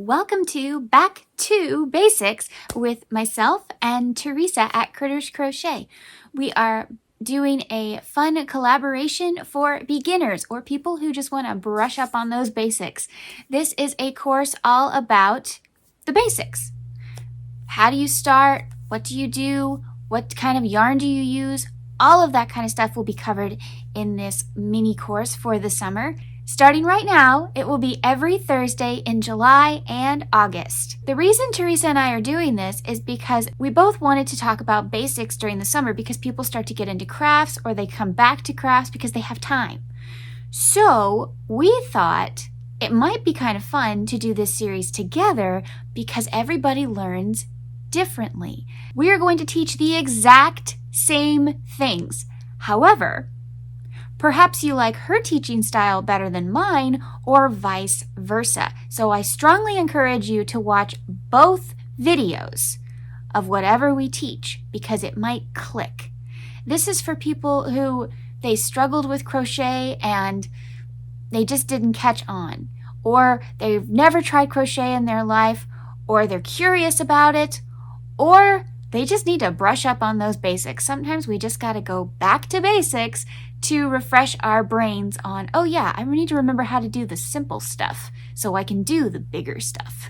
welcome to Back to Basics with myself and Teresa at Critters Crochet. We are doing a fun collaboration for beginners or people who just want to brush up on those basics. This is a course all about the basics. How do you start? What do you do? What kind of yarn do you use? All of that kind of stuff will be covered in this mini course for the summer. Starting right now, it will be every Thursday in July and August. The reason Teresa and I are doing this is because we both wanted to talk about basics during the summer because people start to get into crafts or they come back to crafts because they have time. So we thought it might be kind of fun to do this series together because everybody learns differently. We are going to teach the exact same things. However, perhaps you like her teaching style better than mine, or vice versa. So I strongly encourage you to watch both videos of whatever we teach because it might click. This is for people who they struggled with crochet and they just didn't catch on, or they've never tried crochet in their life, or they're curious about it, or they just need to brush up on those basics. Sometimes we just got to go back to basics to refresh our brains on, oh yeah, I need to remember how to do the simple stuff so I can do the bigger stuff.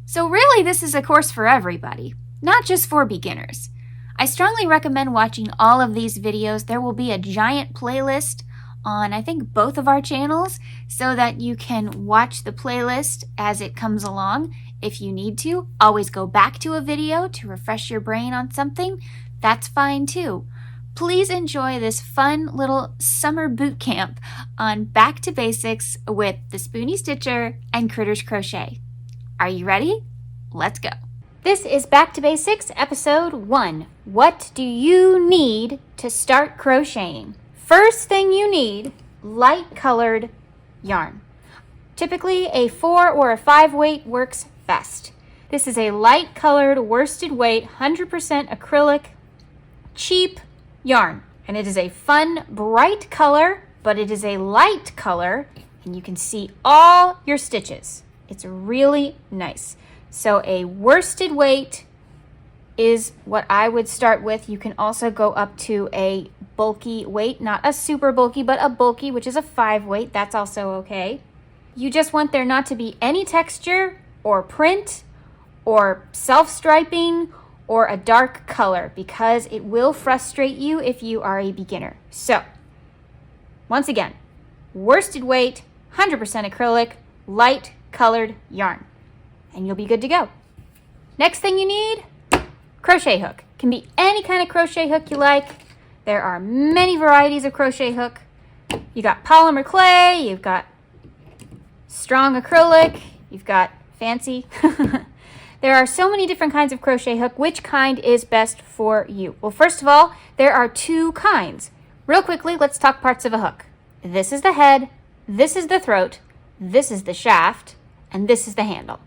So really, this is a course for everybody, not just for beginners. I strongly recommend watching all of these videos. There will be a giant playlist on, I think, both of our channels so that you can watch the playlist as it comes along. If you need to, always go back to a video to refresh your brain on something. That's fine too. Please enjoy this fun little summer boot camp on Back to Basics with the Spoonie Stitcher and Critters Crochet. Are you ready? Let's go. This is Back to Basics, episode 1. What do you need to start crocheting? First thing you need, light colored yarn. Typically a 4 or a 5 weight works best. This is a light colored worsted weight 100% acrylic cheap yarn, and it is a fun bright color, but it is a light color and you can see all your stitches. It's really nice. So a worsted weight is what I would start with. You can also go up to a bulky weight, not a super bulky, but a bulky, which is a 5 weight. That's also okay. You just want there not to be any texture or print or self-striping or a dark color because it will frustrate you if you are a beginner. So, once again, worsted weight, 100% acrylic, light colored yarn, and you'll be good to go. Next thing you need, crochet hook. Can be any kind of crochet hook you like. There are many varieties of crochet hook. You got polymer clay, you've got strong acrylic, you've got fancy. There are so many different kinds of crochet hook. Which kind is best for you? Well, first of all, there are 2 kinds. Real quickly, let's talk parts of a hook. This is the head, this is the throat, this is the shaft, and this is the handle.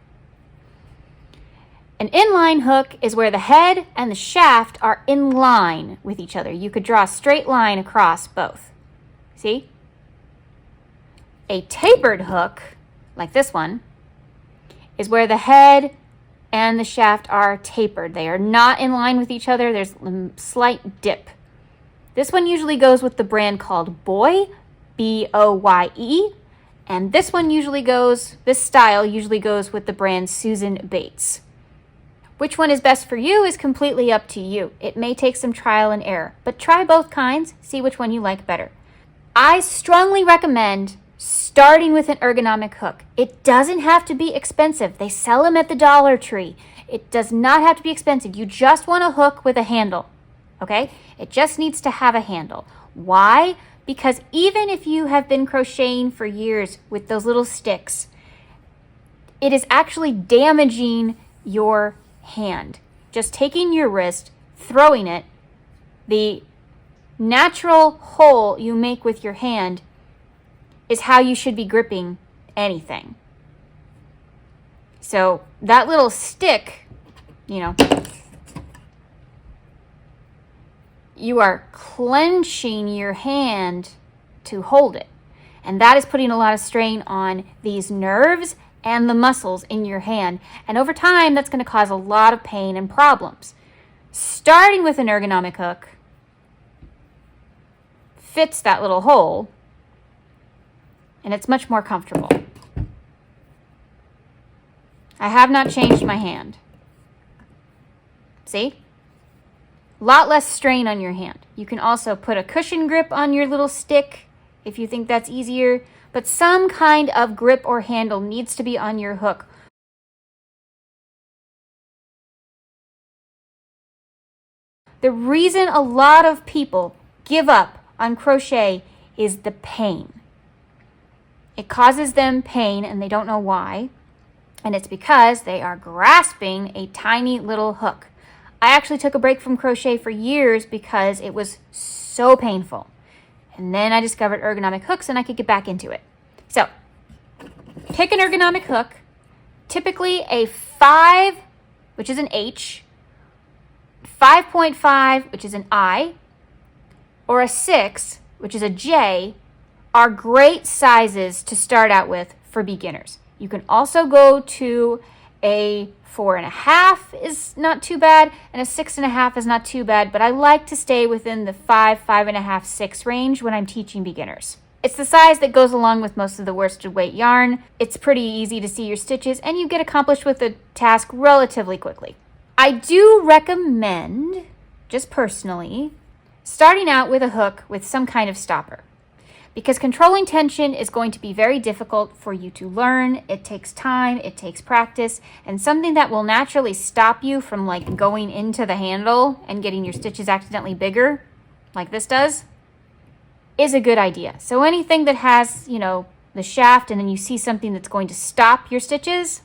An inline hook is where the head and the shaft are in line with each other. You could draw a straight line across both. See? A tapered hook, like this one, is where the head and the shaft are tapered. They are not in line with each other. There's a slight dip. This one usually goes with the brand called Boye, B-O-Y-E, and this style usually goes with the brand Susan Bates. Which one is best for you is completely up to you. It may take some trial and error, but try both kinds, see which one you like better. I strongly recommend starting with an ergonomic hook. It doesn't have to be expensive. They sell them at the Dollar Tree. It does not have to be expensive. You just want a hook with a handle, okay? It just needs to have a handle. Why? Because even if you have been crocheting for years with those little sticks, it is actually damaging your hand. Just taking your wrist, throwing it, the natural hole you make with your hand is how you should be gripping anything. So that little stick, you are clenching your hand to hold it. And that is putting a lot of strain on these nerves and the muscles in your hand. And over time, that's going to cause a lot of pain and problems. Starting with an ergonomic hook fits that little hole, and it's much more comfortable. I have not changed my hand. See? A lot less strain on your hand. You can also put a cushion grip on your little stick if you think that's easier, but some kind of grip or handle needs to be on your hook. The reason a lot of people give up on crochet is the pain. It causes them pain and they don't know why, and it's because they are grasping a tiny little hook. I actually took a break from crochet for years because it was so painful. And then I discovered ergonomic hooks and I could get back into it. So, pick an ergonomic hook, typically a 5, which is an H, 5.5, which is an I, or a 6, which is a J, are great sizes to start out with for beginners. You can also go to a 4.5 is not too bad, and a 6.5 is not too bad, but I like to stay within the 5, 5.5, 6 range when I'm teaching beginners. It's the size that goes along with most of the worsted weight yarn. It's pretty easy to see your stitches, and you get accomplished with the task relatively quickly. I do recommend, just personally, starting out with a hook with some kind of stopper, because controlling tension is going to be very difficult for you to learn. It takes time, it takes practice, and something that will naturally stop you from like going into the handle and getting your stitches accidentally bigger, like this does, is a good idea. So anything that has, the shaft and then you see something that's going to stop your stitches,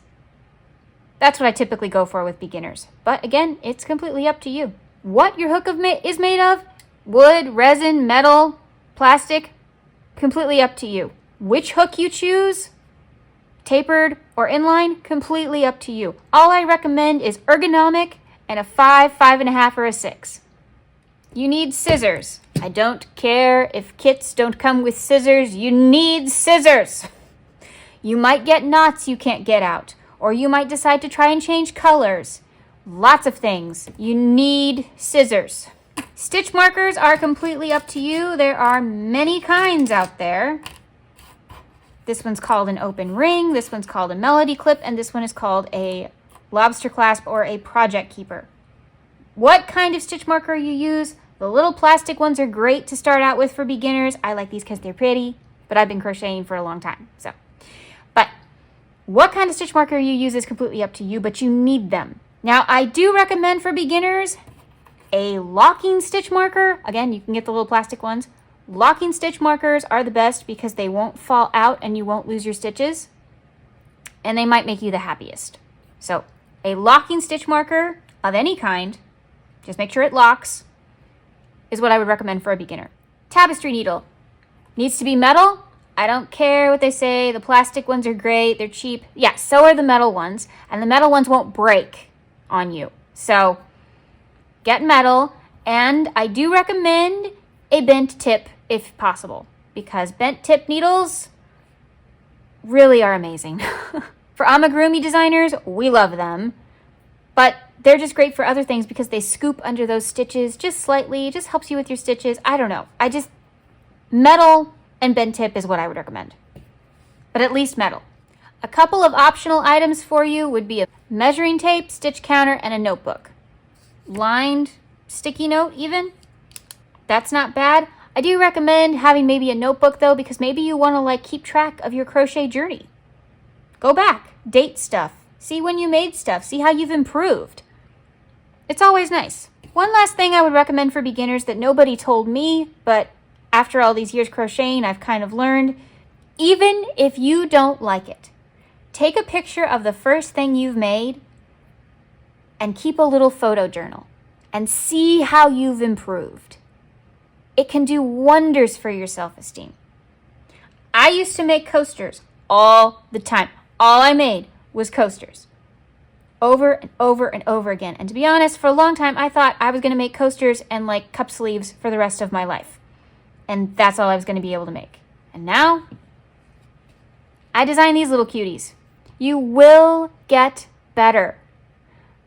that's what I typically go for with beginners. But again, it's completely up to you. What your hook is made of, wood, resin, metal, plastic, completely up to you. Which hook you choose, tapered or inline, completely up to you. All I recommend is ergonomic and a 5, 5.5, or a 6. You need scissors. I don't care if kits don't come with scissors. You need scissors. You might get knots you can't get out, or you might decide to try and change colors. Lots of things. You need scissors. Stitch markers are completely up to you. There are many kinds out there. This one's called an open ring, this one's called a melody clip, and this one is called a lobster clasp or a project keeper. What kind of stitch marker you use? The little plastic ones are great to start out with for beginners. I like these because they're pretty, but I've been crocheting for a long time. But what kind of stitch marker you use is completely up to you, but you need them. Now, I do recommend for beginners a locking stitch marker. Again, you can get the little plastic ones. Locking stitch markers are the best because they won't fall out and you won't lose your stitches, and they might make you the happiest. So a locking stitch marker of any kind, just make sure it locks, is what I would recommend for a beginner. Tapestry needle. Needs to be metal. I don't care what they say. The plastic ones are great. They're cheap. Yeah, so are the metal ones, and the metal ones won't break on you. So get metal, and I do recommend a bent tip if possible, because bent tip needles really are amazing. For amigurumi designers, we love them, but they're just great for other things because they scoop under those stitches just slightly. It just helps you with your stitches. I don't know. Metal and bent tip is what I would recommend, but at least metal. A couple of optional items for you would be a measuring tape, stitch counter, and a notebook. Lined sticky note even, that's not bad. I do recommend having maybe a notebook though, because maybe you want to keep track of your crochet journey. Go back, date stuff, see when you made stuff, see how you've improved. It's always nice. One last thing I would recommend for beginners that nobody told me, but after all these years crocheting, I've kind of learned, even if you don't like it, take a picture of the first thing you've made and keep a little photo journal and see how you've improved. It can do wonders for your self-esteem. I used to make coasters all the time. All I made was coasters. Over and over and over again. And to be honest, for a long time, I thought I was going to make coasters and cup sleeves for the rest of my life. And that's all I was going to be able to make. And now, I design these little cuties. You will get better.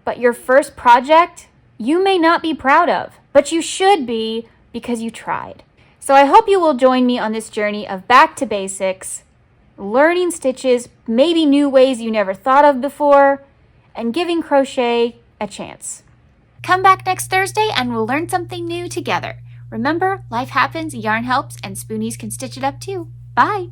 But your first project, you may not be proud of, but you should be because you tried. So I hope you will join me on this journey of back to basics, learning stitches, maybe new ways you never thought of before, and giving crochet a chance. Come back next Thursday and we'll learn something new together. Remember, life happens, yarn helps, and spoonies can stitch it up too. Bye!